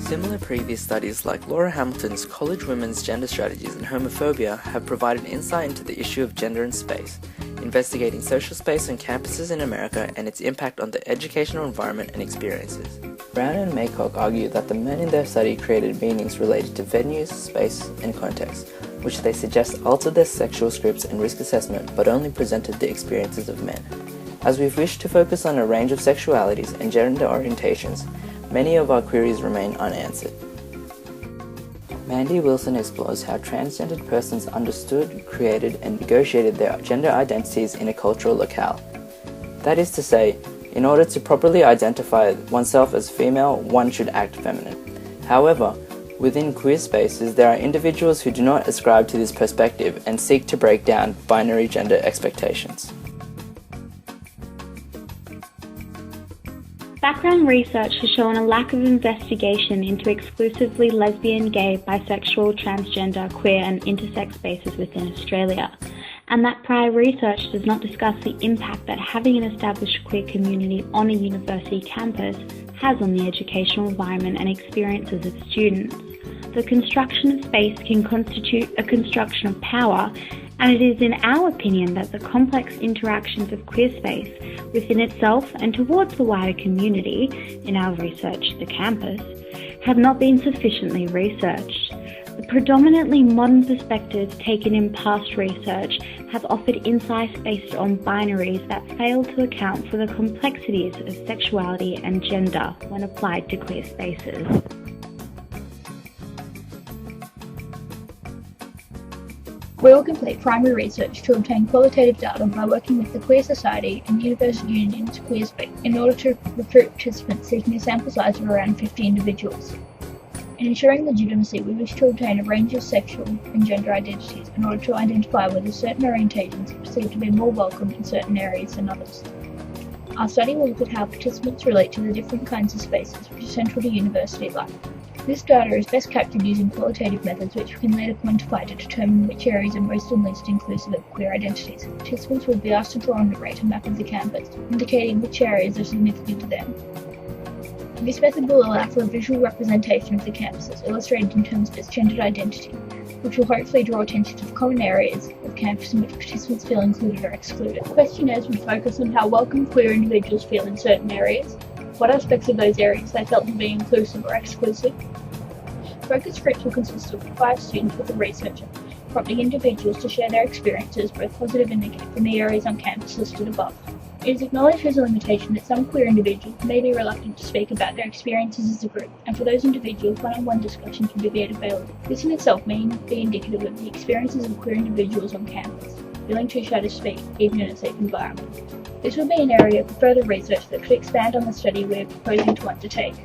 Similar previous studies like Laura Hamilton's College Women's Gender Strategies and Homophobia have provided insight into the issue of gender in space, investigating social space on campuses in America and its impact on the educational environment and experiences. Brown and Maycock argue that the men in their study created meanings related to venues, space, and context, which they suggest altered their sexual scripts and risk assessment but only presented the experiences of men. As we've wished to focus on a range of sexualities and gender orientations, many of our queries remain unanswered. Mandy Wilson explores how transgendered persons understood, created, and negotiated their gender identities in a cultural locale. That is to say, in order to properly identify oneself as female, one should act feminine. However, within queer spaces, there are individuals who do not ascribe to this perspective and seek to break down binary gender expectations. Background research has shown a lack of investigation into exclusively lesbian, gay, bisexual, transgender, queer and intersex spaces within Australia, and that prior research does not discuss the impact that having an established queer community on a university campus has on the educational environment and experiences of students. The construction of space can constitute a construction of power, and it is in our opinion that the complex interactions of queer space within itself and towards the wider community, in our research the campus, have not been sufficiently researched. The predominantly modern perspectives taken in past research have offered insights based on binaries that fail to account for the complexities of sexuality and gender when applied to queer spaces. We will complete primary research to obtain qualitative data by working with the Queer Society and University Union's Queer Space in order to recruit participants seeking a sample size of around 50 individuals. In ensuring legitimacy, we wish to obtain a range of sexual and gender identities in order to identify whether certain orientations are perceived to be more welcome in certain areas than others. Our study will look at how participants relate to the different kinds of spaces which are central to university life. This data is best captured using qualitative methods which we can later quantify to determine which areas are most and least inclusive of queer identities. Participants will be asked to draw and narrate a map of the campus, indicating which areas are significant to them. This method will allow for a visual representation of the campuses, illustrated in terms of its gendered identity, which will hopefully draw attention to the common areas of campus in which participants feel included or excluded. Questionnaires would focus on how welcome queer individuals feel in certain areas, what aspects of those areas they felt to be inclusive or exclusive. Focus groups will consist of 5 students with a researcher, prompting individuals to share their experiences, both positive and negative, in the areas on campus listed above. It is acknowledged as a limitation that some queer individuals may be reluctant to speak about their experiences as a group, and for those individuals, one-on-one discussion can be made available. This in itself may be indicative of the experiences of queer individuals on campus, feeling too shy to speak, even in a safe environment. This would be an area for further research that could expand on the study we are proposing to undertake.